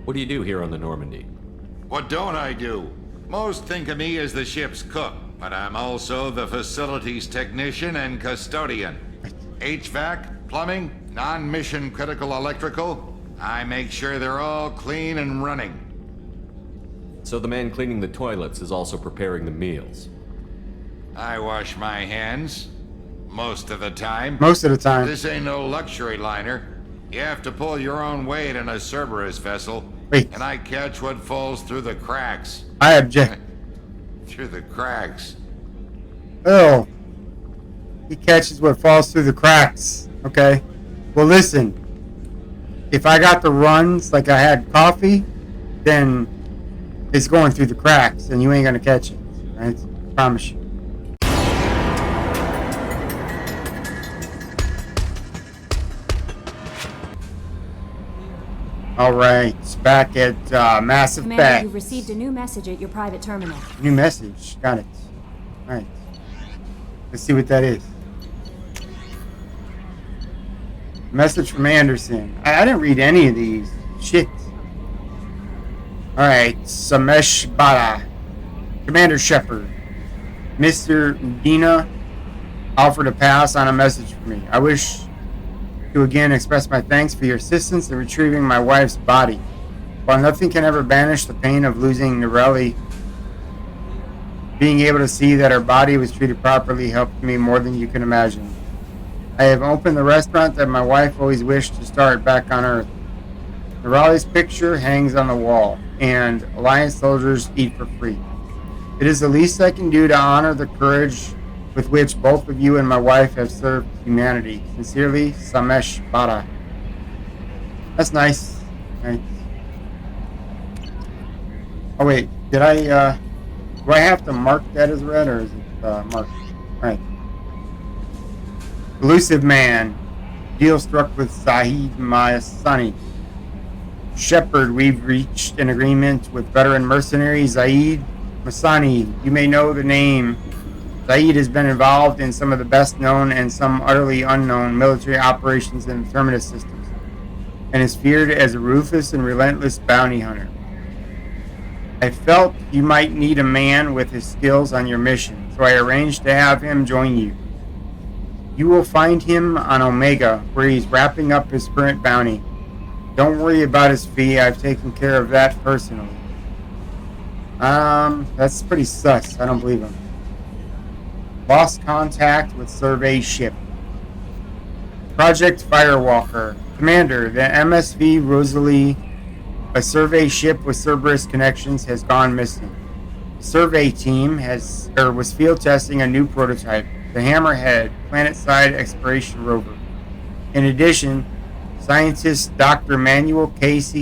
What do you do here on the Normandy? What don't I do? Most think of me as the ship's cook, but I'm also the facilities technician and custodian. HVAC, plumbing, non-mission critical electrical. I make sure they're all clean and running. So the man cleaning the toilets is also preparing the meals. I wash my hands. Most of the time. Most of the time. This ain't no luxury liner. You have to pull your own weight in a Cerberus vessel. Wait. And I catch what falls through the cracks. I object. Through the cracks. Oh. He catches what falls through the cracks. Okay. Well, listen. If I got the runs like I had coffee, then it's going through the cracks and you ain't gonna catch it. Right? Promise you. Alright, back at Massive Commander, Facts. you've received a new message at your private terminal. New message. Got it. Alright. Let's see what that is. Message from Anderson. I didn't read any of these. Shit. Alright. Samesh Bala. Commander Shepard. Mr. Udina offered a pass on a message for me. I wish to again express my thanks for your assistance in retrieving my wife's body. While nothing can ever banish the pain of losing Norelli, being able to see that her body was treated properly helped me more than you can imagine. I have opened the restaurant that my wife always wished to start back on Earth. Norelli's picture hangs on the wall, and Alliance soldiers eat for free. It is the least I can do to honor the courage with which both of you and my wife have served humanity. Sincerely, Samesh Bada. That's nice. Right. Oh wait, did I, do I have to mark that as red, or is it, marked? Right. Elusive Man. Deal struck with Zaeed Masani. Shepard, we've reached an agreement with veteran mercenary Zaeed Masani. You may know the name. Zaeed has been involved in some of the best known and some utterly unknown military operations in the Terminus systems, and is feared as a ruthless and relentless bounty hunter. I felt you might need a man with his skills on your mission, so I arranged to have him join you. You will find him on Omega, where he's wrapping up his current bounty. Don't worry about his fee, I've taken care of that personally. That's pretty sus. I don't believe him. Lost contact with survey ship. Project Firewalker. Commander, the MSV Rosalie, a survey ship with Cerberus connections, has gone missing. The survey team was field testing a new prototype, the Hammerhead planet-side exploration rover. In addition, scientists Dr. Manuel Case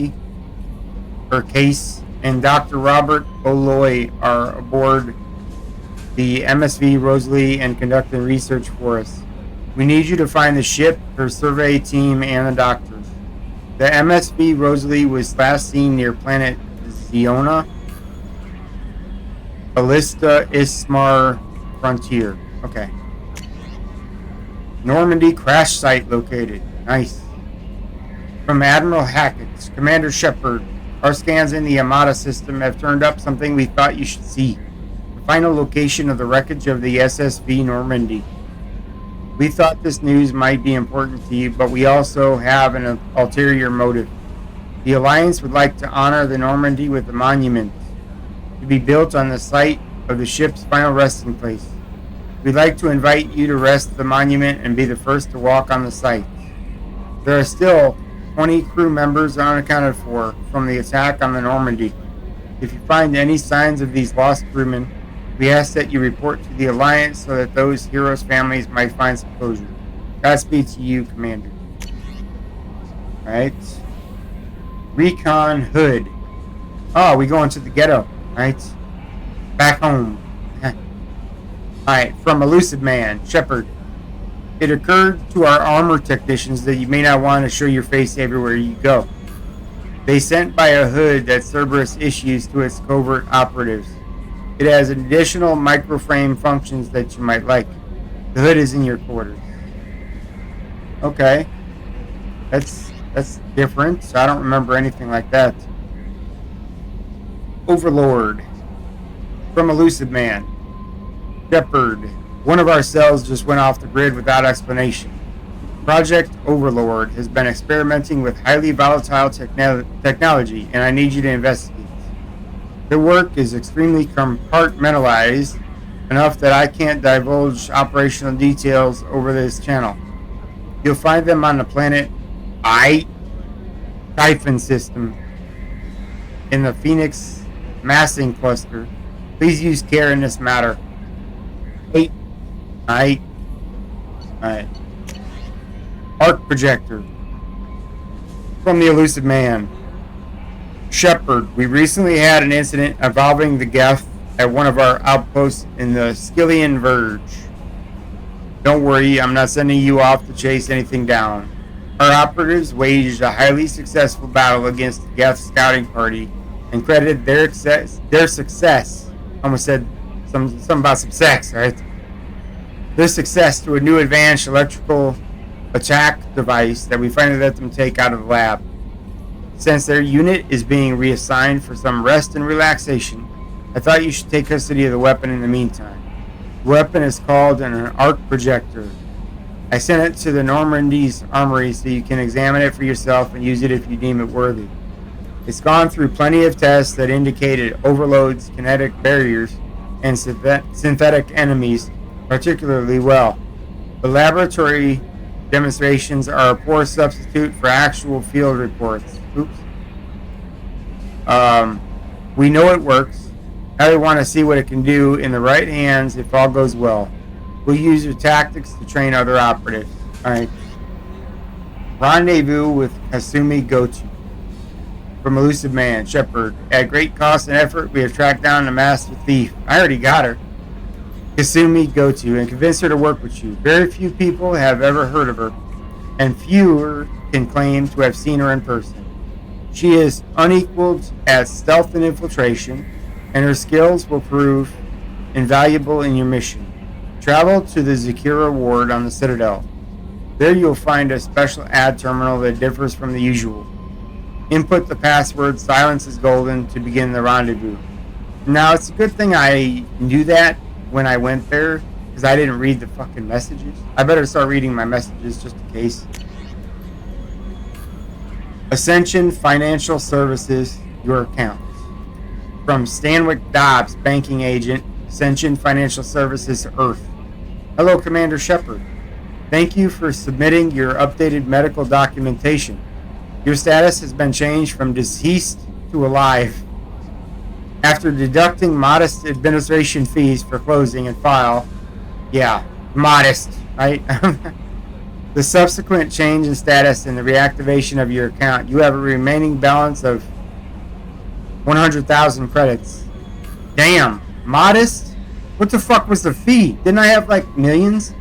and Dr. Robert Oloy are aboard the MSV Rosalie and conducting research for us. We need you to find the ship, her survey team, and the doctors. The MSV Rosalie was last seen near planet Ziona, Ballista Ismar Frontier. Okay. Normandy crash site located. Nice. From Admiral Hackett, Commander Shepard, our scans in the Amada system have turned up something we thought you should see. The final location of the wreckage of the SSV Normandy. We thought this news might be important to you, but we also have an ulterior motive. The Alliance would like to honor the Normandy with a monument to be built on the site of the ship's final resting place. We'd like to invite you to rest at the monument and be the first to walk on the site. There are still 20 crew members unaccounted for from the attack on the Normandy. If you find any signs of these lost crewmen, we ask that you report to the Alliance so that those heroes' families might find some closure. Godspeed to you, Commander. Alright. Recon Hood. Oh, we going to the ghetto, right? Back home. Alright, from Elusive Man, Shepard. It occurred to our armor technicians that you may not want to show your face everywhere you go. They sent by a hood that Cerberus issues to its covert operatives. It has additional microframe functions that you might like. The hood is in your quarters. Okay. That's different. So I don't remember anything like that. Overlord. From Elusive Man. Shepard. One of our cells just went off the grid without explanation. Project Overlord has been experimenting with highly volatile technology, and I need you to investigate. Their work is extremely compartmentalized, enough that I can't divulge operational details over this channel. You'll find them on the planet Typhon system in the Phoenix massing cluster. Please use care in this matter. Alright. Arc projector. From the Elusive Man. Shepard, we recently had an incident involving the Geth at one of our outposts in the Skillian Verge. Don't worry, I'm not sending you off to chase anything down. Our operatives waged a highly successful battle against the Geth scouting party and credited their success. I almost said something about some sex, right? Their success to a new advanced electrical attack device that we finally let them take out of the lab. Since their unit is being reassigned for some rest and relaxation, I thought you should take custody of the weapon in the meantime. The weapon is called an arc projector. I sent it to the Normandy's armory so you can examine it for yourself and use it if you deem it worthy. It's gone through plenty of tests that indicated overloads, kinetic barriers, and synthetic enemies particularly well. The laboratory demonstrations are a poor substitute for actual field reports. Oops. We know it works. Now we want to see what it can do in the right hands if all goes well. We'll use your tactics to train other operatives. Alright. Rendezvous with Kasumi Goto. From Elusive Man, Shepard. At great cost and effort, we have tracked down the master thief. I already got her. Kasumi Goto, and convinced her to work with you. Very few people have ever heard of her, and fewer can claim to have seen her in person. She is unequaled at stealth and infiltration, and her skills will prove invaluable in your mission. Travel to the Zakira ward on the Citadel. There you'll find a special ad terminal that differs from the usual. Input the password "Silence is Golden" to begin the rendezvous. Now, it's a good thing I knew that when I went there, because I didn't read the fucking messages. I better start reading my messages just in case. Ascension Financial Services, your accounts. From Stanwyck Dobbs, banking agent, Ascension Financial Services, Earth. Hello, Commander Shepard. Thank you for submitting your updated medical documentation. Your status has been changed from deceased to alive. After deducting modest administration fees for closing and file, yeah, modest, right? The subsequent change in status and the reactivation of your account, you have a remaining balance of 100,000 credits. Damn, modest? What the fuck was the fee? Didn't I have like millions?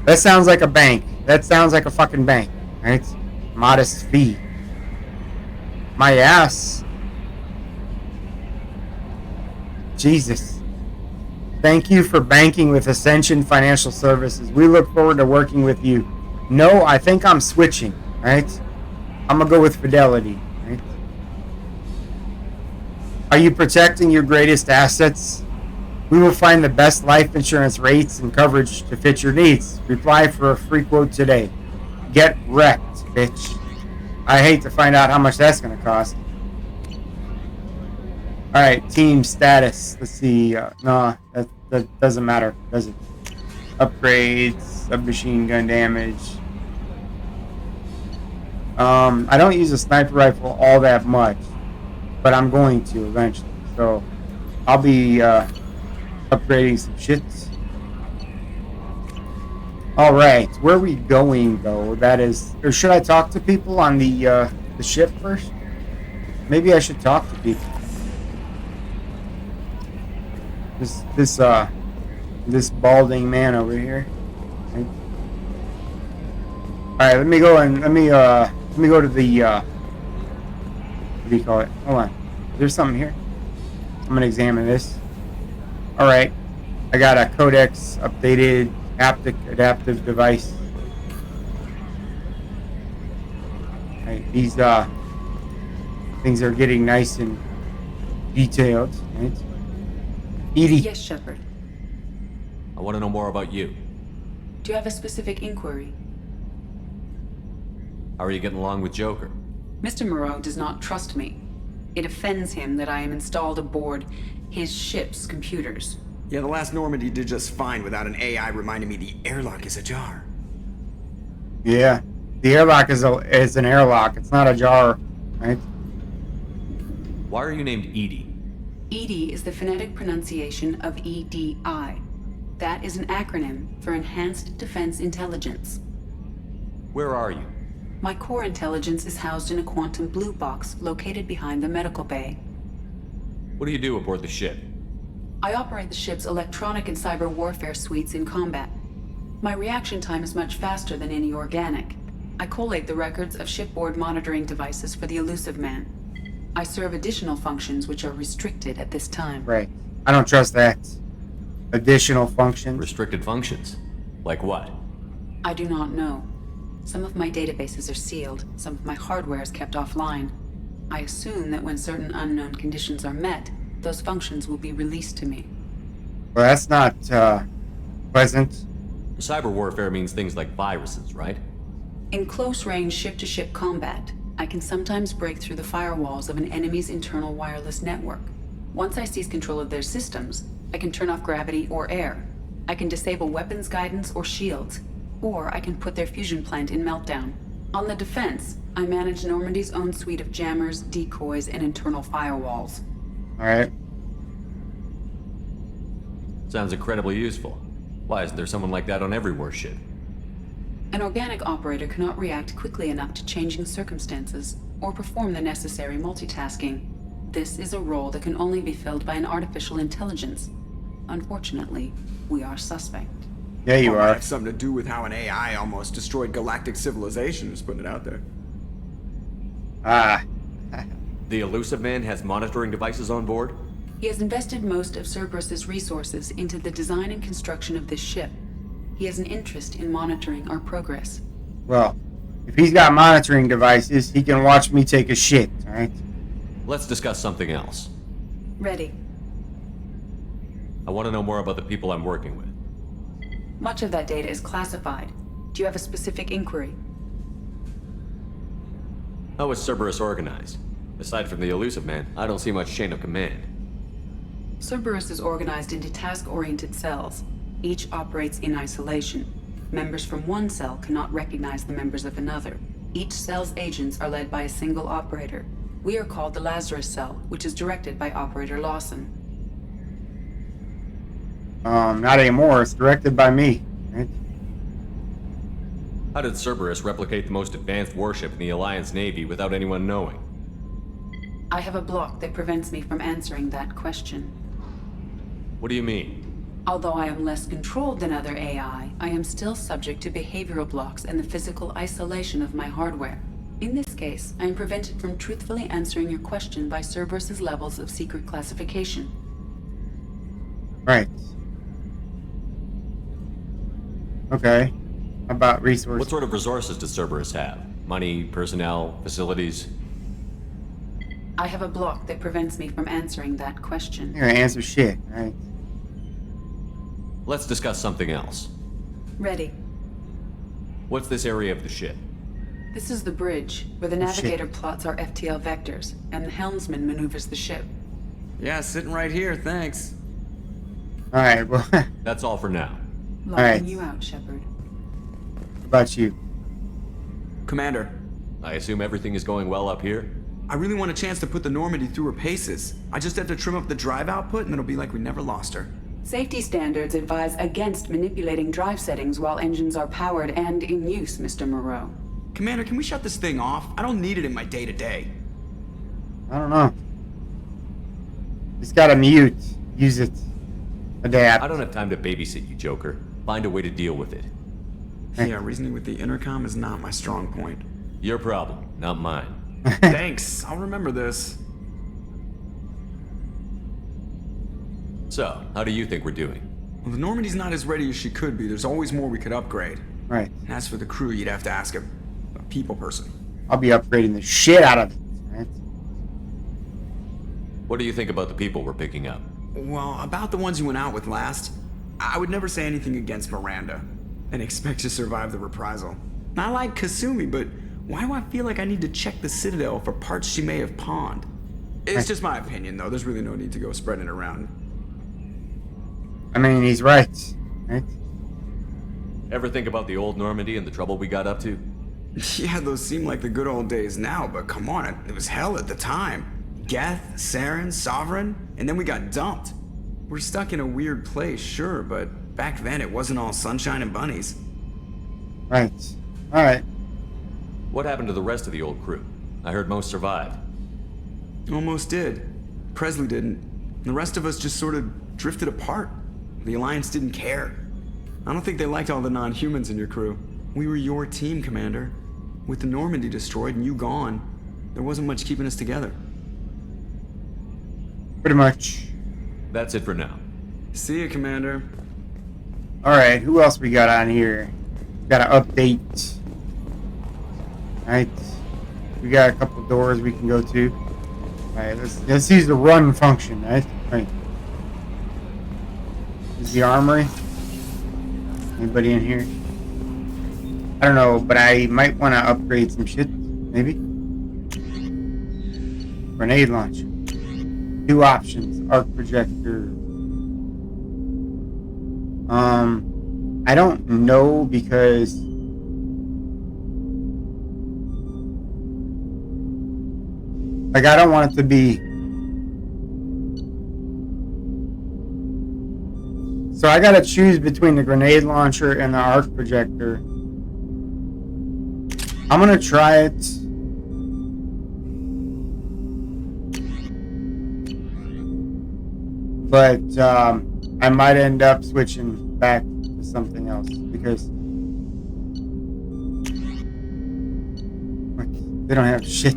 That sounds like a bank. That sounds like a fucking bank, right? Modest fee. My ass. Jesus. Thank you for banking with Ascension Financial Services. We look forward to working with you. No, I think I'm switching, right? I'm gonna go with Fidelity, right? Are you protecting your greatest assets? We will find the best life insurance rates and coverage to fit your needs. Reply for a free quote today. Get wrecked, bitch. I hate to find out how much that's gonna cost. Alright, team status. Let's see. No, that doesn't matter, does it? Upgrades, submachine gun damage. I don't use a sniper rifle all that much, but I'm going to eventually. So, I'll be upgrading some shits. Alright, where are we going though? That is, or should I talk to people on the ship first? Maybe I should talk to people. This balding man over here. Right. All right, let me go to the what do you call it? Hold on. There's something here. I'm gonna examine this. All right, I got a codex updated haptic adaptive device. All right, these things are getting nice and detailed, right? Edie. Yes, Shepard. I want to know more about you. Do you have a specific inquiry? How are you getting along with Joker? Mr. Moreau does not trust me. It offends him that I am installed aboard his ship's computers. Yeah, the last Normandy did just fine without an AI reminding me the airlock is ajar. Yeah. The airlock is an airlock. It's not a jar, right? Why are you named Edie? EDI is the phonetic pronunciation of EDI. That is an acronym for Enhanced Defense Intelligence. Where are you? My core intelligence is housed in a quantum blue box located behind the medical bay. What do you do aboard the ship? I operate the ship's electronic and cyber warfare suites in combat. My reaction time is much faster than any organic. I collate the records of shipboard monitoring devices for the Elusive Man. I serve additional functions which are restricted at this time. Right. I don't trust that. Additional functions. Restricted functions? Like what? I do not know. Some of my databases are sealed, some of my hardware is kept offline. I assume that when certain unknown conditions are met, those functions will be released to me. Well, that's not pleasant. Cyber warfare means things like viruses, right? In close-range ship-to-ship combat, I can sometimes break through the firewalls of an enemy's internal wireless network. Once I seize control of their systems, I can turn off gravity or air. I can disable weapons guidance or shields, or I can put their fusion plant in meltdown. On the defense, I manage Normandy's own suite of jammers, decoys, and internal firewalls. Alright. Sounds incredibly useful. Why isn't there someone like that on every warship? An organic operator cannot react quickly enough to changing circumstances or perform the necessary multitasking. This is a role that can only be filled by an artificial intelligence. Unfortunately, we are suspect. Yeah, you Might are. have something to do with how an AI almost destroyed galactic civilization, just putting it out there. Ah. The Elusive Man has monitoring devices on board? He has invested most of Cerberus's resources into the design and construction of this ship. He has an interest in monitoring our progress. Well, if he's got monitoring devices, he can watch me take a shit, alright? Let's discuss something else. Ready. I want to know more about the people I'm working with. Much of that data is classified. Do you have a specific inquiry? How is Cerberus organized? Aside from the Elusive Man, I don't see much chain of command. Cerberus is organized into task-oriented cells. Each operates in isolation. Members from one cell cannot recognize the members of another. Each cell's agents are led by a single operator. We are called the Lazarus Cell, which is directed by Operator Lawson. Not anymore. It's directed by me, right? How did Cerberus replicate the most advanced warship in the Alliance Navy without anyone knowing? I have a block that prevents me from answering that question. What do you mean? Although I am less controlled than other AI, I am still subject to behavioral blocks and the physical isolation of my hardware. In this case, I am prevented from truthfully answering your question by Cerberus's levels of secret classification. Right. Okay. How about resources? What sort of resources does Cerberus have? Money, personnel, facilities? I have a block that prevents me from answering that question. You're gonna answer shit, right? Let's discuss something else. Ready. What's this area of the ship? This is the bridge, where the navigator plots our FTL vectors, and the helmsman maneuvers the ship. Yeah, sitting right here, thanks. Alright, well, how That's all for now. Locking Alright. you out, Shepard. about you? Commander, I assume everything is going well up here? I really want a chance to put the Normandy through her paces. I just have to trim up the drive output and it'll be like we never lost her. Safety standards advise against manipulating drive settings while engines are powered and in use, Mr. Moreau. Commander, can we shut this thing off? I don't need it in my day-to-day. I don't know. Just gotta mute. Use it. Adapt. I don't have time to babysit you, Joker. Find a way to deal with it. Yeah, reasoning with the intercom is not my strong point. Your problem, not mine. Thanks, I'll remember this. So, how do you think we're doing? Well, the Normandy's not as ready as she could be. There's always more we could upgrade. Right. And as for the crew, you'd have to ask a people person. I'll be upgrading the shit out of it. Right? What do you think about the people we're picking up? Well, about the ones you went out with last, I would never say anything against Miranda and expect to survive the reprisal. I like Kasumi, but why do I feel like I need to check the Citadel for parts she may have pawned? It's just my opinion, though. There's really no need to go spreading it around. I mean, he's right. Right? Ever think about the old Normandy and the trouble we got up to? Yeah, those seem like the good old days now, but come on, it was hell at the time. Geth, Saren, Sovereign, and then we got dumped. We're stuck in a weird place, sure, but back then it wasn't all sunshine and bunnies. Right. Alright. What happened to the rest of the old crew? I heard most survived. Almost did. Presley didn't. The rest of us just sort of drifted apart. The Alliance didn't care. I don't think they liked all the non-humans in your crew. We were your team, Commander. With the Normandy destroyed and you gone, there wasn't much keeping us together. Pretty much. That's it for now. See ya, Commander. Alright, who else we got on here? Got an update. Alright. We got a couple doors we can go to. Alright, let's use the run function, right? Right. Is the armory? Anybody in here? I don't know, but I might want to upgrade some shit. Maybe? Grenade launcher. 2 options. Arc projector. I don't know because like I don't want it to be so I gotta choose between the grenade launcher and the arc projector. I'm gonna try it. But I might end up switching back to something else because they don't have shit.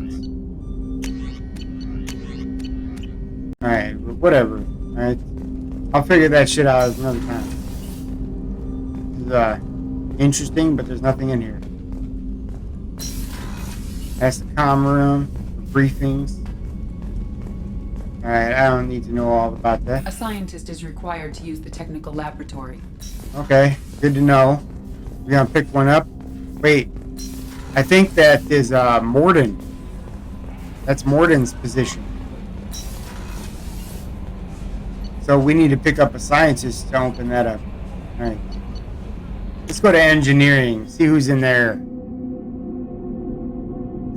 Alright, whatever. Alright. I'll figure that shit out another time. This is interesting, but there's nothing in here. That's the comm room for briefings. Alright, I don't need to know all about that. A scientist is required to use the technical laboratory. Okay, good to know. We're gonna pick one up. Wait, I think that is Morden. That's Morden's position. So we need to pick up a scientist to open that up. Alright. Let's go to engineering, see who's in there.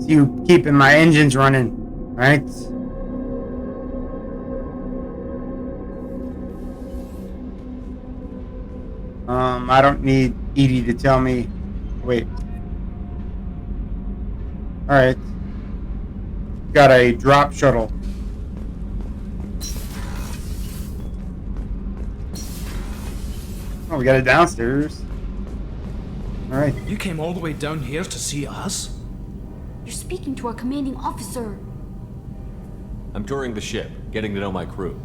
See who keeping my engines running. Alright. I don't need Edie to tell me. Wait. Alright. Got a drop shuttle. Oh, we got it downstairs. Alright. You came all the way down here to see us? You're speaking to our commanding officer. I'm touring the ship, getting to know my crew.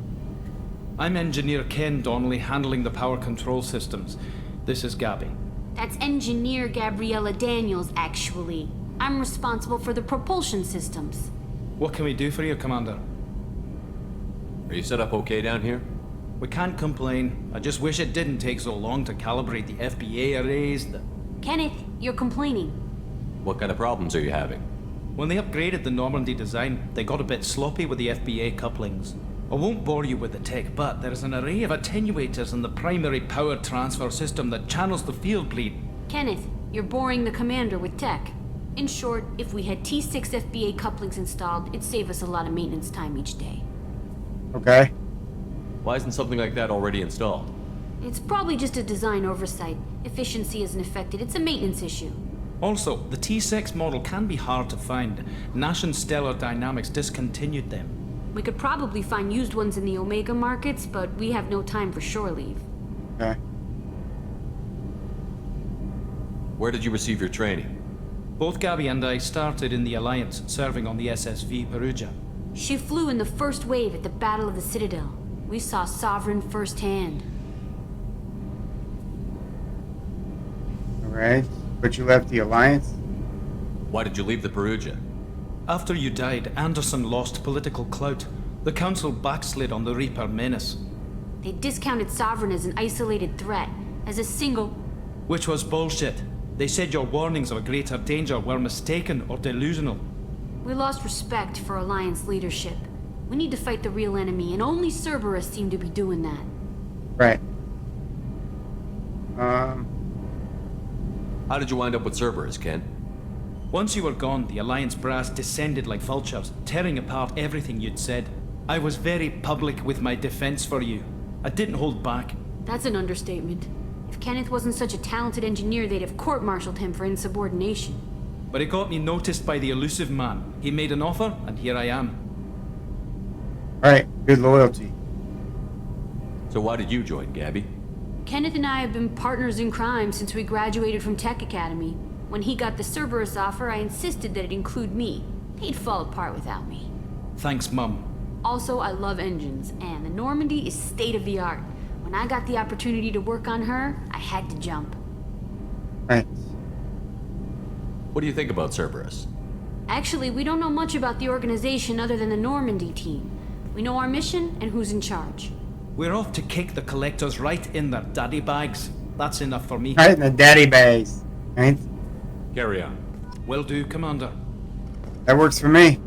I'm Engineer Ken Donnelly, handling the power control systems. This is Gabby. That's Engineer Gabriella Daniels, actually. I'm responsible for the propulsion systems. What can we do for you, Commander? Are you set up okay down here? We can't complain. I just wish it didn't take so long to calibrate the FBA arrays. Kenneth, you're complaining. What kind of problems are you having? When they upgraded the Normandy design, they got a bit sloppy with the FBA couplings. I won't bore you with the tech, but there's an array of attenuators in the primary power transfer system that channels the field bleed. Kenneth, you're boring the commander with tech. In short, if we had T6 FBA couplings installed, it'd save us a lot of maintenance time each day. Okay. Why isn't something like that already installed? It's probably just a design oversight. Efficiency isn't affected, it's a maintenance issue. Also, the T6 model can be hard to find. Nash and Stellar Dynamics discontinued them. We could probably find used ones in the Omega markets, but we have no time for shore leave. Okay. Where did you receive your training? Both Gabby and I started in the Alliance, serving on the SSV Perugia. She flew in the first wave at the Battle of the Citadel. We saw Sovereign firsthand. Alright. But you left the Alliance? Why did you leave the Perugia? After you died, Anderson lost political clout. The Council backslid on the Reaper menace, They discounted Sovereign as an isolated threat, as a single. which was bullshit. They said your warnings of a greater danger were mistaken or delusional. We lost respect for Alliance leadership. We need to fight the real enemy, and only Cerberus seemed to be doing that. Right. How did you wind up with Cerberus, Ken? Once you were gone, the Alliance brass descended like vultures, tearing apart everything you'd said. I was very public with my defense for you. I didn't hold back. That's an understatement. If Kenneth wasn't such a talented engineer, they'd have court-martialed him for insubordination. But it got me noticed by the elusive man. He made an offer, and here I am. Alright, good loyalty. So why did you join, Gabby? Kenneth and I have been partners in crime since we graduated from Tech Academy. When he got the Cerberus offer, I insisted that it include me. He'd fall apart without me. Thanks, Mum. Also, I love engines, and the Normandy is state-of-the-art. When I got the opportunity to work on her, I had to jump. Right. What do you think about Cerberus? Actually, we don't know much about the organization other than the Normandy team. We know our mission and who's in charge. We're off to kick the collectors right in their daddy bags. That's enough for me. Right in the daddy bags. Right? Carry on. Will do, Commander. That works for me.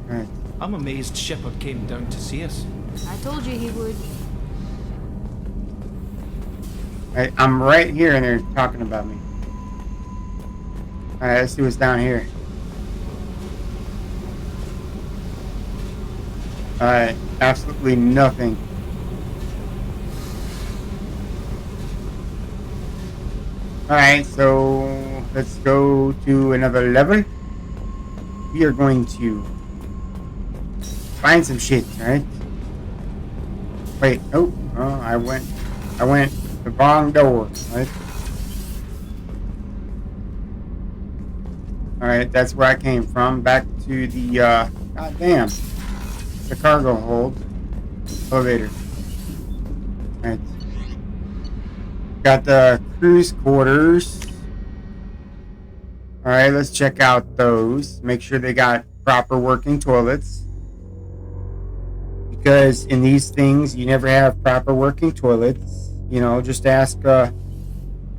Alright. I'm amazed Shepard came down to see us. I told you he would. Alright, I'm right here and they're talking about me. Alright, let's see what's down here. Alright, absolutely nothing. Alright, so let's go to another level. We are going to find some shit, right? Wait, nope. Oh, I went the wrong door, right? Alright, that's where I came from. Back to the, goddamn. The cargo hold. Elevator. Alright. Got the cruise quarters. Alright, let's check out those. Make sure they got proper working toilets. Because in these things, you never have proper working toilets. You know, just ask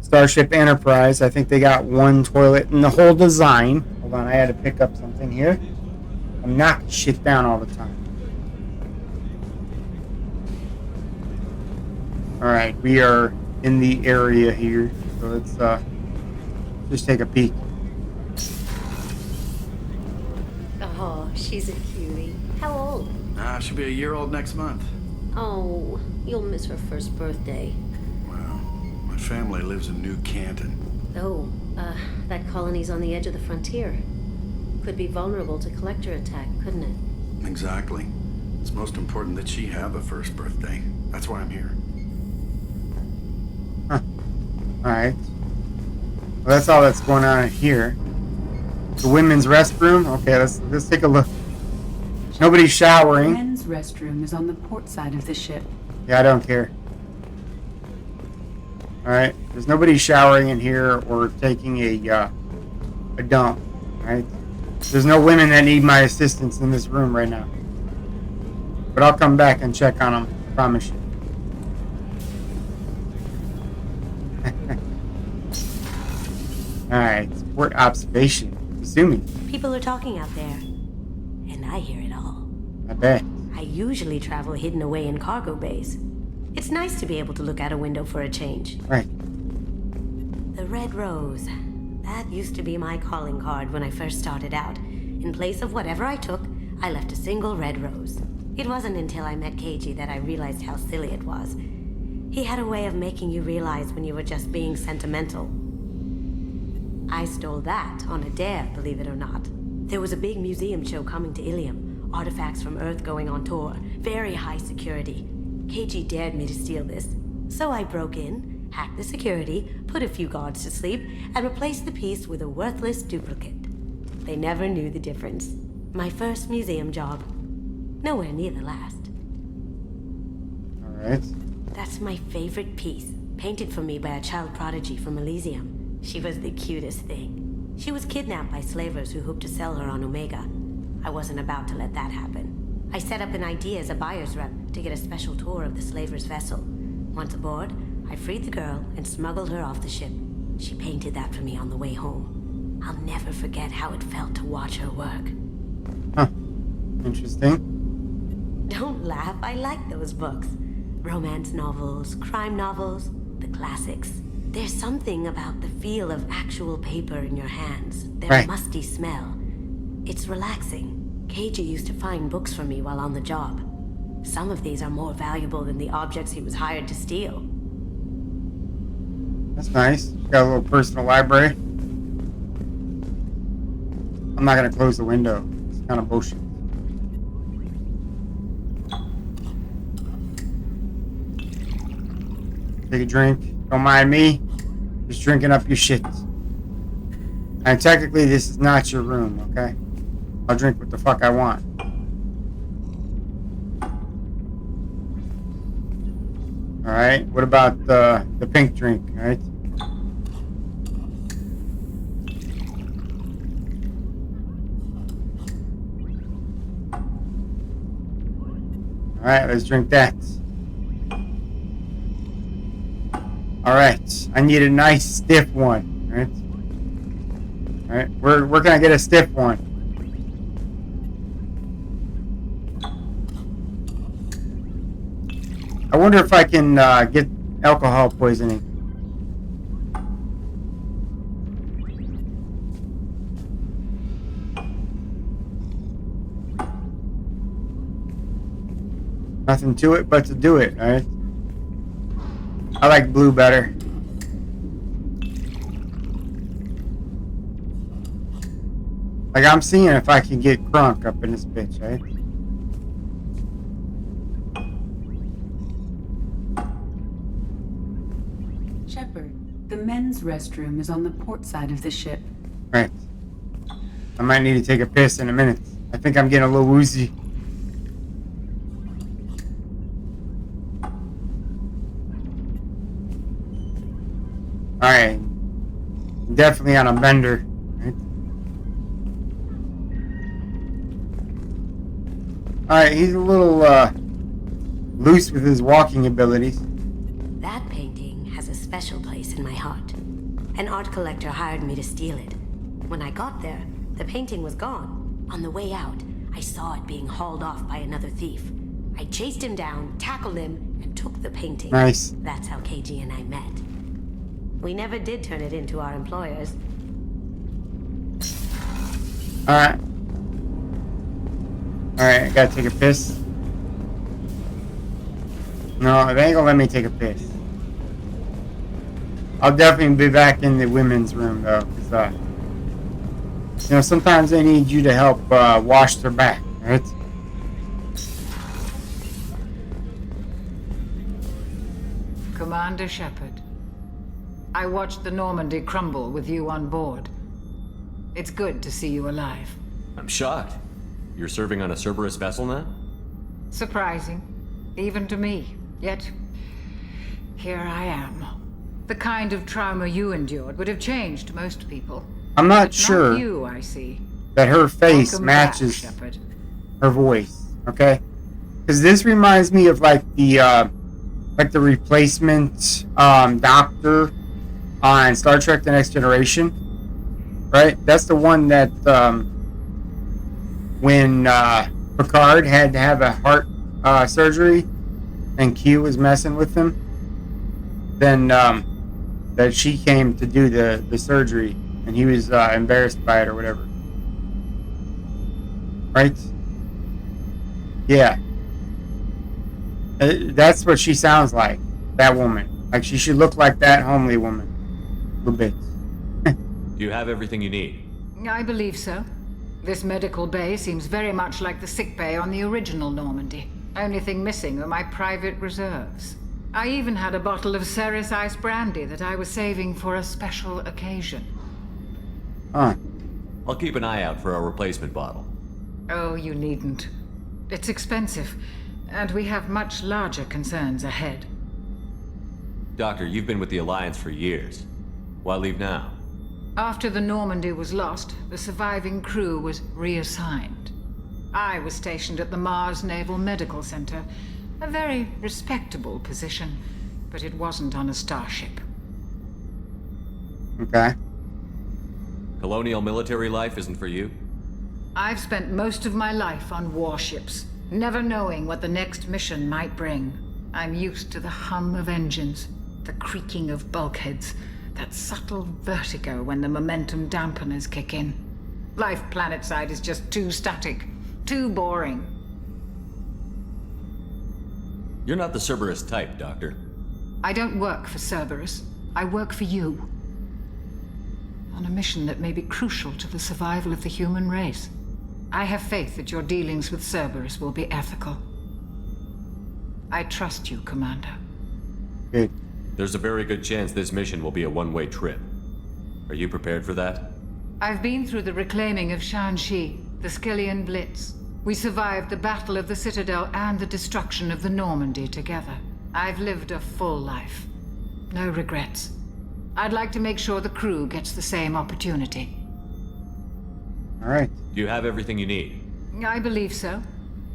Starship Enterprise. I think they got one toilet in the whole design. Hold on, I had to pick up something here. I'm knocking shit down all the time. Alright, we are in the area here. So let's just take a peek. Oh, she's a cutie. How old? She'll be a year old next month. Oh, you'll miss her first birthday. Well, my family lives in New Canton. Oh, that colony's on the edge of the frontier. Could be vulnerable to collector attack, couldn't it? Exactly. It's most important that she have a first birthday. That's why I'm here. Huh. Alright. Well, that's all that's going on here. The women's restroom? Okay, let's take a look. Nobody's The showering. men's restroom is on the port side of the ship. Yeah, I don't care. Alright, there's nobody showering in here or taking a dump. Right? There's no women that need my assistance in this room right now. But I'll come back and check on them. I promise you. Alright, port observation. Assuming. People are talking out there. And I hear it all. I bet. I usually travel hidden away in cargo bays. It's nice to be able to look out a window for a change. Right. The Red Rose. That used to be my calling card when I first started out. In place of whatever I took, I left a single red rose. It wasn't until I met Keiji that I realized how silly it was. He had a way of making you realize when you were just being sentimental. I stole that on a dare, believe it or not. There was a big museum show coming to Ilium. Artifacts from Earth going on tour. Very high security. Keiji dared me to steal this. So I broke in, hacked the security, put a few guards to sleep, and replaced the piece with a worthless duplicate. They never knew the difference. My first museum job. Nowhere near the last. Alright. That's my favorite piece. Painted for me by a child prodigy from Elysium. She was the cutest thing. She was kidnapped by slavers who hoped to sell her on Omega. I wasn't about to let that happen. I set up an ID as a buyer's rep to get a special tour of the slaver's vessel. Once aboard, I freed the girl and smuggled her off the ship. She painted that for me on the way home. I'll never forget how it felt to watch her work. Huh. Interesting. Don't laugh, I like those books. Romance novels, crime novels, the classics. There's something about the feel of actual paper in your hands, their musty smell. It's relaxing. KG used to find books for me while on the job. Some of these are more valuable than the objects he was hired to steal. That's nice. Got a little personal library. I'm not gonna close the window. It's kind of bullshit. Take a drink. Don't mind me. Just drinking up your shit. And technically, this is not your room, okay? I'll drink what the fuck I want. Alright, what about the pink drink, alright? Alright, let's drink that. Alright, I need a nice stiff one, alright? Alright, where can I get a stiff one? I wonder if I can get alcohol poisoning. Nothing to it but to do it, alright? I like blue better. Like, I'm seeing if I can get crunk up in this bitch, right? Shepard, the men's restroom is on the port side of the ship. Right. I might need to take a piss in a minute. I think I'm getting a little woozy. Alright. Definitely on a bender. Right? Alright, he's a little loose with his walking abilities. That painting has a special place in my heart. An art collector hired me to steal it. When I got there, the painting was gone. On the way out, I saw it being hauled off by another thief. I chased him down, tackled him, and took the painting. Nice. That's how KG and I met. We never did turn it into our employers. Alright. Alright, I gotta take a piss. No, they ain't gonna let me take a piss. I'll definitely be back in the women's room, though. Cause, you know, sometimes they need you to help wash their back, right? Commander Shepard, I watched the Normandy crumble with you on board. It's good to see you alive. I'm shocked. You're serving on a Cerberus vessel now? Surprising, even to me. Yet, here I am. The kind of trauma you endured would have changed most people. I'm not But sure not you, I see. that her face Welcome matches back, Shepard. her voice, okay? Because this reminds me of like the replacement doctor on Star Trek: The Next Generation, right? That's the one that when Picard had to have a heart surgery and Q was messing with him, then that she came to do the surgery and he was embarrassed by it or whatever, right? Yeah, that's what she sounds like, that woman. Like, she should look like that homely woman a little bit. Do you have everything you need? I believe so. This medical bay seems very much like the sick bay on the original Normandy. Only thing missing were my private reserves. I even had a bottle of Ceres Ice brandy that I was saving for a special occasion. Huh. I'll keep an eye out for a replacement bottle. Oh, you needn't. It's expensive, and we have much larger concerns ahead. Doctor, you've been with the Alliance for years. Why leave now? After the Normandy was lost, the surviving crew was reassigned. I was stationed at the Mars Naval Medical Center. A very respectable position, but it wasn't on a starship. Okay. Colonial military life isn't for you? I've spent most of my life on warships, never knowing what the next mission might bring. I'm used to the hum of engines, the creaking of bulkheads, that subtle vertigo when the momentum dampeners kick in. Life planetside is just too static, too boring. You're not the Cerberus type, Doctor. I don't work for Cerberus. I work for you. On a mission that may be crucial to the survival of the human race. I have faith that your dealings with Cerberus will be ethical. I trust you, Commander. Good. There's a very good chance this mission will be a one-way trip. Are you prepared for that? I've been through the reclaiming of Shanxi, the Skillian Blitz. We survived the Battle of the Citadel and the destruction of the Normandy together. I've lived a full life. No regrets. I'd like to make sure the crew gets the same opportunity. All right. Do you have everything you need? I believe so.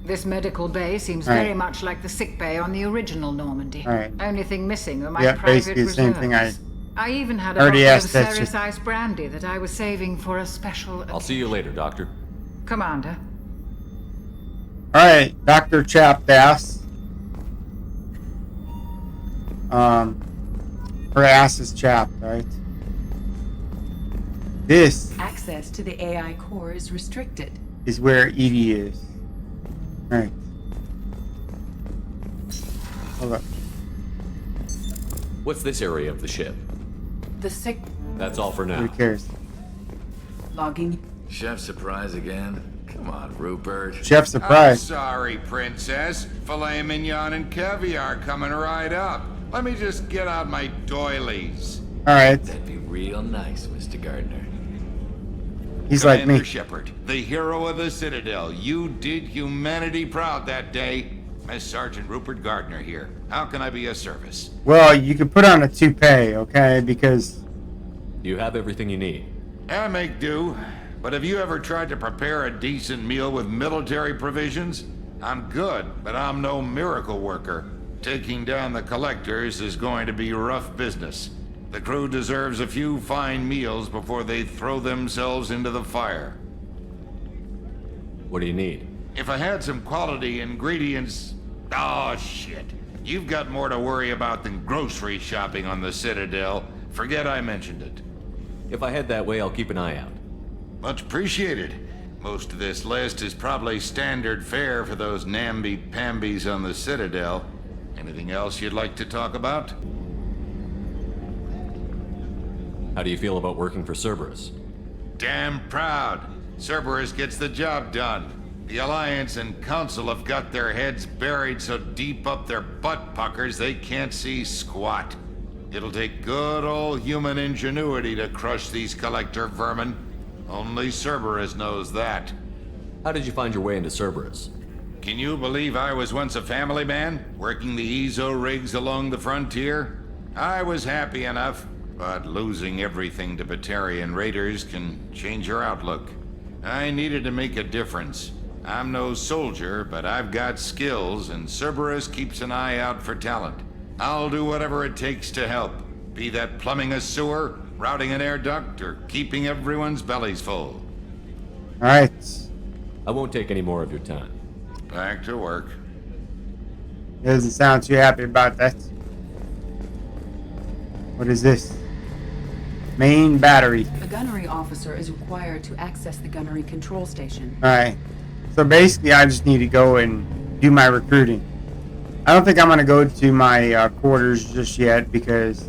This medical bay seems very much like the sick bay on the original Normandy. Only thing missing are my private basically the same reserves. thing I even had a already bottle of asked that Ceres shit. Ice brandy that I was saving for a special I'll see you later, Doctor. Commander. All right, Dr. Chapped ass. Her ass is chapped, right? This Access to the AI core is restricted. is where Edie is. All right. Hold up. What's this area of the ship? The sick That's all for now. Who cares? logging. Chef surprise again? Come on, Rupert. Chef I'm surprise. sorry, Princess. Filet mignon and caviar coming right up. Let me just get out my doilies. All right. That'd be real nice, Mr. Gardner. He's like Commander me. Shepard, the hero of the Citadel. You did humanity proud that day. Miss Sergeant Rupert Gardner here. How can I be of service? Well, you could put on a toupee, okay? Because Do you have everything you need? I make do. But have you ever tried to prepare a decent meal with military provisions? I'm good, but I'm no miracle worker. Taking down the collectors is going to be rough business. The crew deserves a few fine meals before they throw themselves into the fire. What do you need? If I had some quality ingredients... Oh, shit. You've got more to worry about than grocery shopping on the Citadel. Forget I mentioned it. If I head that way, I'll keep an eye out. Much appreciated. Most of this list is probably standard fare for those namby-pambies on the Citadel. Anything else you'd like to talk about? How do you feel about working for Cerberus? Damn proud. Cerberus gets the job done. The Alliance and Council have got their heads buried so deep up their butt puckers they can't see squat. It'll take good old human ingenuity to crush these collector vermin. Only Cerberus knows that. How did you find your way into Cerberus? Can you believe I was once a family man, working the EZO rigs along the frontier? I was happy enough, but losing everything to Batarian raiders can change your outlook. I needed to make a difference. I'm no soldier, but I've got skills, and Cerberus keeps an eye out for talent. I'll do whatever it takes to help, be that plumbing a sewer, routing an air duct, or keeping everyone's bellies full. all right. I won't take any more of your time. Back to work. He doesn't sound too happy about that. What is this? Main battery. A gunnery officer is required to access the gunnery control station. All right. So basically, I just need to go and do my recruiting. I don't think I'm gonna go to my quarters just yet because,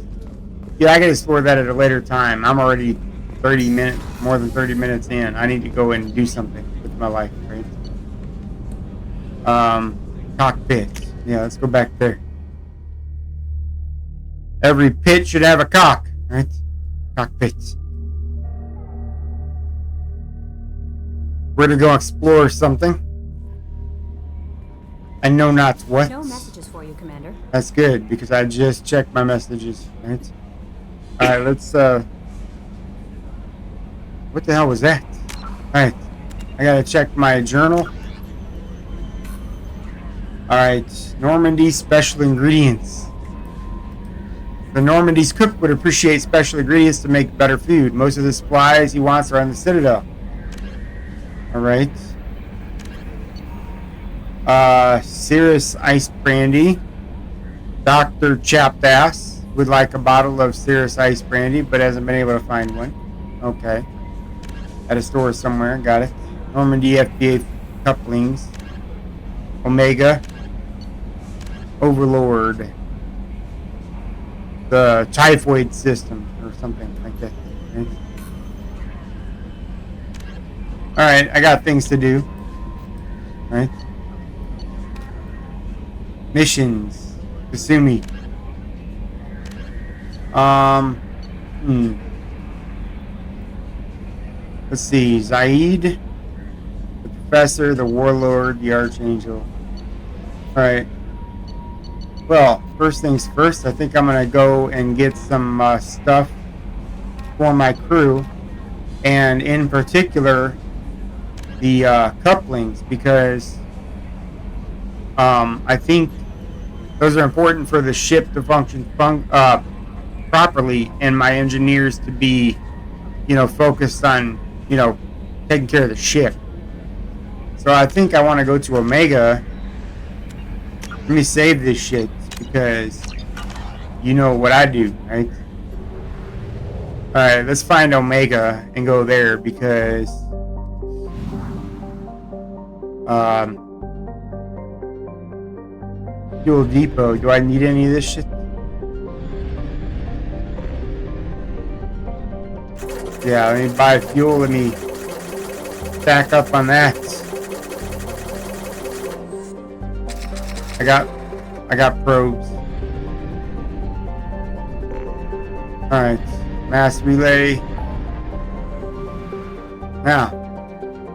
yeah, I can explore that at a later time. I'm already 30 minutes, more than 30 minutes in. I need to go and do something with my life, right? Cockpit. Yeah, let's go back there. Every pit should have a cock, right? Cockpit. We're gonna go explore something. I know not what. No messages for you, Commander. That's good, because I just checked my messages, right? Alright, let's, what the hell was that? Alright, I gotta check my journal. Alright, Normandy special ingredients. The Normandy's cook would appreciate special ingredients to make better food. Most of the supplies he wants are on the Citadel. Alright. Cirrus Ice Brandy. Dr. Chaptass would like a bottle of Cirrus Ice Brandy, but hasn't been able to find one. Okay. At a store somewhere, got it. Normandy FBA couplings. Omega. Overlord. The typhoid system, or something like that. Right? Alright, I got things to do. Right? Missions. Kasumi. Let's see. Zaeed. The Professor, the Warlord, the Archangel. Alright. Well, first things first, I think I'm going to go and get some stuff for my crew. And in particular, the couplings, because I think those are important for the ship to function properly, and my engineers to be, focused on, taking care of the ship. So I think I want to go to Omega. Let me save this shit, because you know what I do, right? Alright, let's find Omega and go there, because Fuel Depot. Do I need any of this shit? Yeah, let me buy fuel. Let me stack up on that. I got probes. Alright. Mass relay. Now,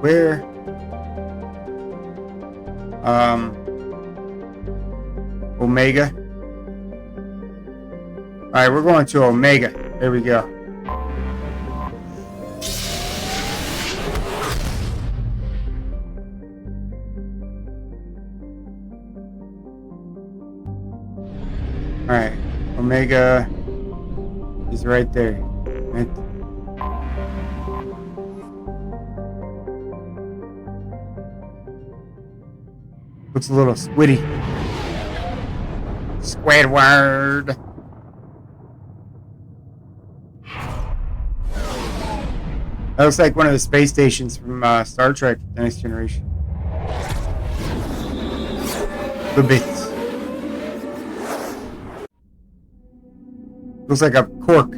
where? Omega. Alright, we're going to Omega. There we go. Alright, Omega is right there. Right? Looks a little squiddy. Squidward. That looks like one of the space stations from Star Trek: The Next Generation. The bits. Looks like a cork.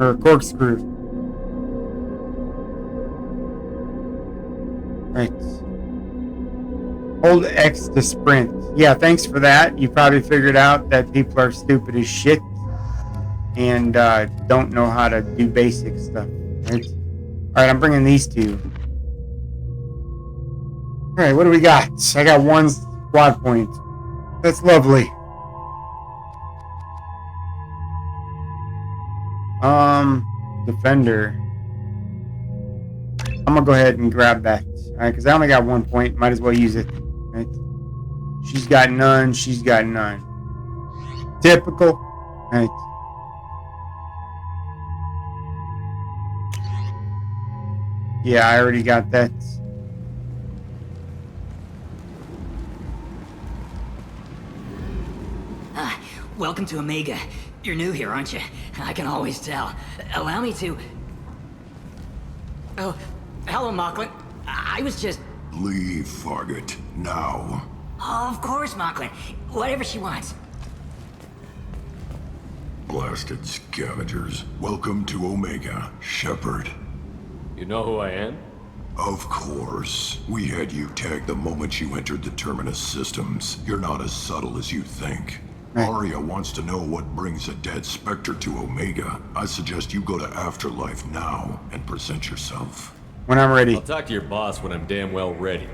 Or a corkscrew. Right. Hold X to sprint. Yeah, thanks for that. You probably figured out that people are stupid as shit and don't know how to do basic stuff. Right? Alright, I'm bringing these two. Alright, what do we got? I got one squad point. That's lovely. Defender. I'm gonna go ahead and grab that. Alright, because I only got 1 point. Might as well use it. Right? She's got none. She's got none. Typical. Right. Yeah, I already got that. Welcome to Omega. You're new here, aren't you? I can always tell. Allow me to... Oh, hello, Mocklin. I was just... Leave, Fargate. Now. Oh, of course, Mocklin. Whatever she wants. Blasted scavengers. Welcome to Omega, Shepard. You know who I am? Of course. We had you tagged the moment you entered the Terminus systems. You're not as subtle as you think. Aria wants to know what brings a dead Spectre to Omega. I suggest you go to Afterlife now and present yourself. When I'm ready. I'll talk to your boss when I'm damn well ready.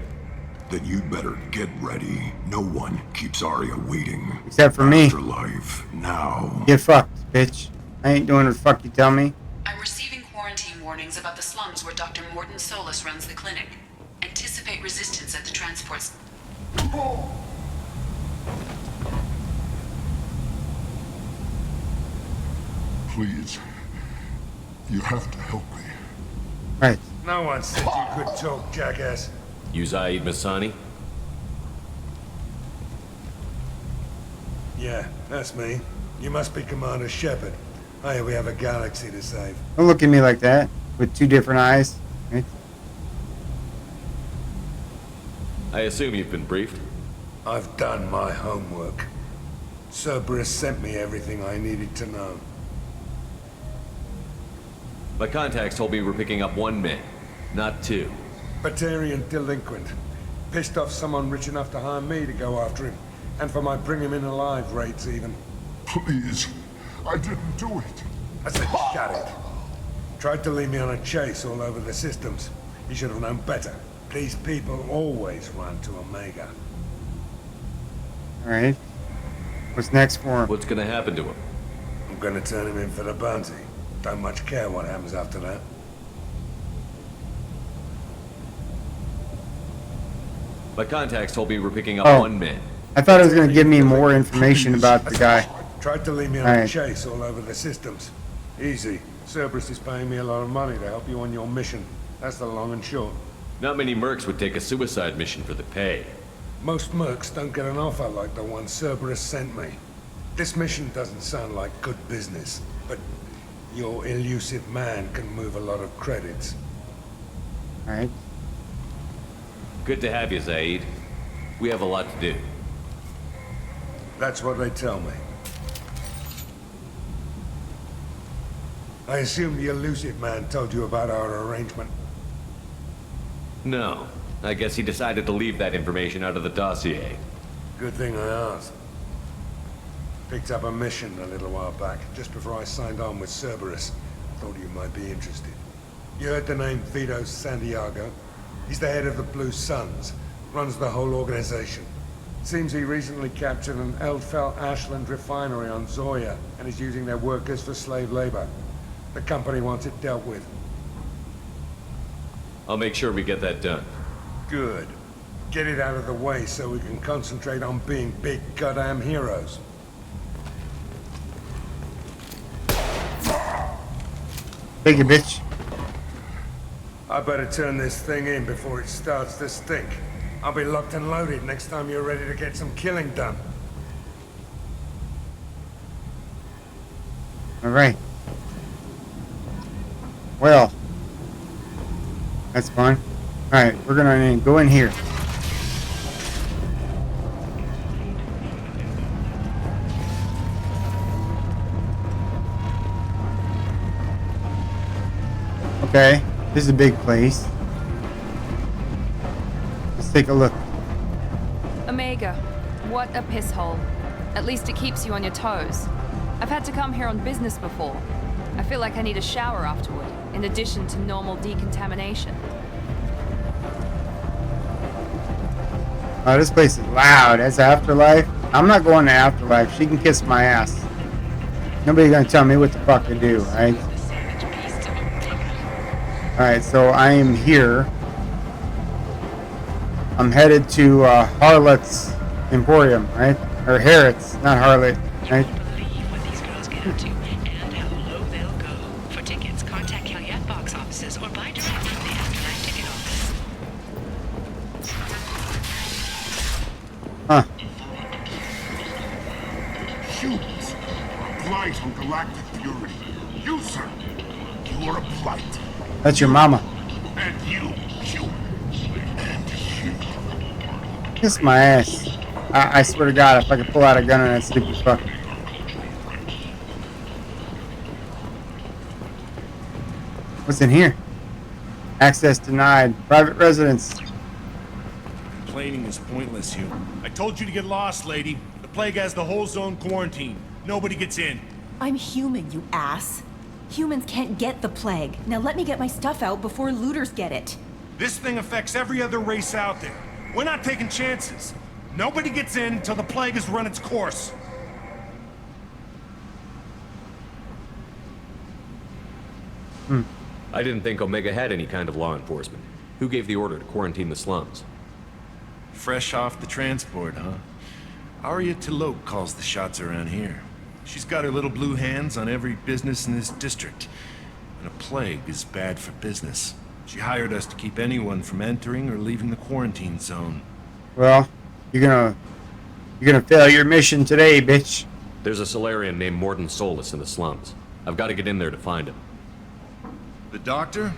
Then you'd better get ready. No one keeps Aria waiting. Except for me. Afterlife now. Get fucked, bitch. I ain't doing what the fuck you tell me. I'm receiving quarantine warnings about the slums where Dr. Morton Solus runs the clinic. Anticipate Dissipate resistance at the transports. Please. You have to help me. Right. No one said you could talk, jackass. You Zaeed Masani? Yeah, that's me. You must be Commander Shepard. Hey, we have a galaxy to save. Don't look at me like that. With two different eyes. Right? I assume you've been briefed. I've done my homework. Cerberus sent me everything I needed to know. My contacts told me we're picking up 1 man, not 2. Batarian delinquent. Pissed off someone rich enough to hire me to go after him. And for my bring him in alive rates even. Please. I didn't do it. I said shut it. Tried to lead me on a chase all over the systems. He should have known better. These people always run to Omega. Alright. What's next for him? What's gonna happen to him? I'm gonna turn him in for the bounty. Don't much care what happens after that. My contacts told me we're picking up 1 man. I thought it was going to give me more information about the guy. Tried to lead me on a chase all over the systems. Easy. Cerberus is paying me a lot of money to help you on your mission. That's the long and short. Not many mercs would take a suicide mission for the pay. Most mercs don't get an offer like the one Cerberus sent me. This mission doesn't sound like good business, but your elusive man can move a lot of credits. Alright. Good to have you, Zaeed. We have a lot to do. That's what they tell me. I assume the elusive man told you about our arrangement. No. I guess he decided to leave that information out of the dossier. Good thing I asked. Picked up a mission a little while back, just before I signed on with Cerberus. Thought you might be interested. You heard the name Vito Santiago? He's the head of the Blue Suns, runs the whole organization. Seems he recently captured an Eldfell Ashland refinery on Zoya and is using their workers for slave labor. The company wants it dealt with. I'll make sure we get that done. Good. Get it out of the way so we can concentrate on being big goddamn heroes. Take it, bitch. I better turn this thing in before it starts to stink. I'll be locked and loaded next time you're ready to get some killing done. Alright. Well. That's fine. Alright, we're gonna go in here. Okay, this is a big place. Let's take a look. Omega, what a piss hole. At least it keeps you on your toes. I've had to come here on business before. I feel like I need a shower afterward, in addition to normal decontamination. Oh, this place is loud. That's Afterlife. I'm not going to Afterlife. She can kiss my ass. Nobody's gonna tell me what the fuck to do, right? Alright, so I am here. I'm headed to Harlot's Emporium, right? Or Harriet's, not Harlot, right? Huh. Humans are a blight on galactic purity. You, sir, you are a blight. That's your mama. And you, and you. Kiss my ass. I swear to God, if I could pull out a gun on that stupid fuck. What's in here? Access denied. Private residence. Complaining is pointless, you. I told you to get lost, lady. The plague has the whole zone quarantined. Nobody gets in. I'm human, you ass. Humans can't get the plague. Now let me get my stuff out before looters get it. This thing affects every other race out there. We're not taking chances. Nobody gets in until the plague has run its course. I didn't think Omega had any kind of law enforcement. Who gave the order to quarantine the slums? Fresh off the transport, huh? Arya Tilok calls the shots around here. She's got her little blue hands on every business in this district. And a plague is bad for business. She hired us to keep anyone from entering or leaving the quarantine zone. Well, you're gonna fail your mission today, bitch. There's a Solarian named Morden Solus in the slums. I've got to get in there to find him. The doctor?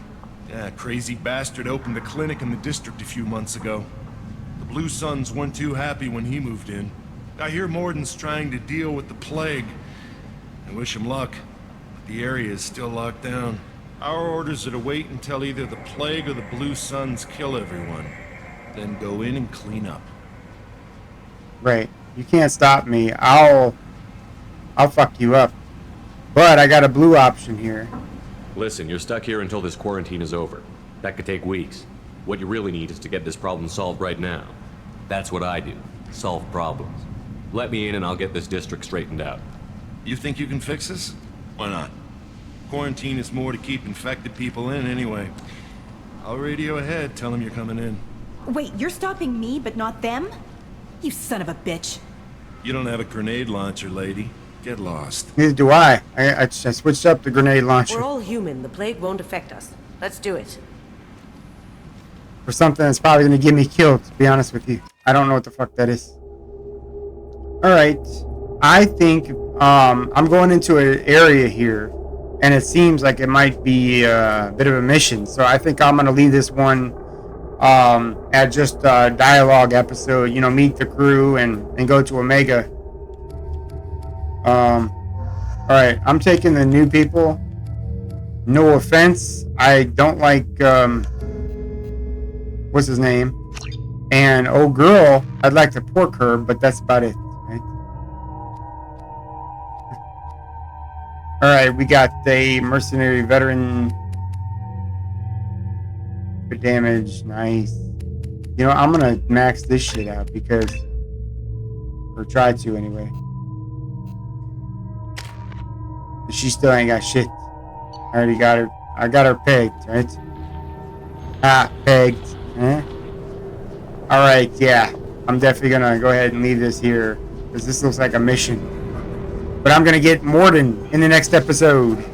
Yeah, crazy bastard opened a clinic in the district a few months ago. The Blue Suns weren't too happy when he moved in. I hear Morden's trying to deal with the plague. I wish him luck, but the area is still locked down. Our orders are to wait until either the plague or the Blue Suns kill everyone. Then go in and clean up. Right. You can't stop me. I'll fuck you up. But I got a blue option here. Listen, you're stuck here until this quarantine is over. That could take weeks. What you really need is to get this problem solved right now. That's what I do. Solve problems. Let me in and I'll get this district straightened out. You think you can fix this? Why not? Quarantine is more to keep infected people in anyway. I'll radio ahead, tell them you're coming in. Wait, you're stopping me, but not them? You son of a bitch. You don't have a grenade launcher, lady. Get lost. Neither do I. I switched up the grenade launcher. We're all human. The plague won't affect us. Let's do it. For something that's probably going to get me killed, to be honest with you. I don't know what the fuck that is. Alright. I think I'm going into an area here, and it seems like it might be a bit of a mission. So I think I'm going to leave this one at just a dialogue episode. You know, meet the crew and go to Omega. Alright, I'm taking the new people. No offense. I don't like, what's his name? And old girl, I'd like to pork her, but that's about it, right? Alright, we got a mercenary veteran for damage. Nice. You know, I'm gonna max this shit out because, or try to anyway. She still ain't got shit. I already got her. I got her pegged, right? Ah, pegged. Eh? Alright, yeah. I'm definitely gonna go ahead and leave this here, because this looks like a mission. But I'm gonna get Morden in the next episode.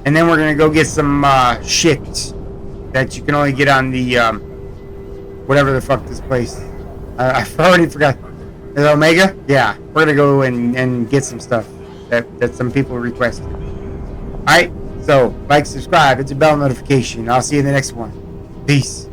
And then we're gonna go get some shit that you can only get on the whatever the fuck this place. I've already forgot. Is it Omega? Yeah. We're gonna go and get some stuff that some people requested. Alright, so like, subscribe, hit the bell notification. I'll see you in the next one. Peace.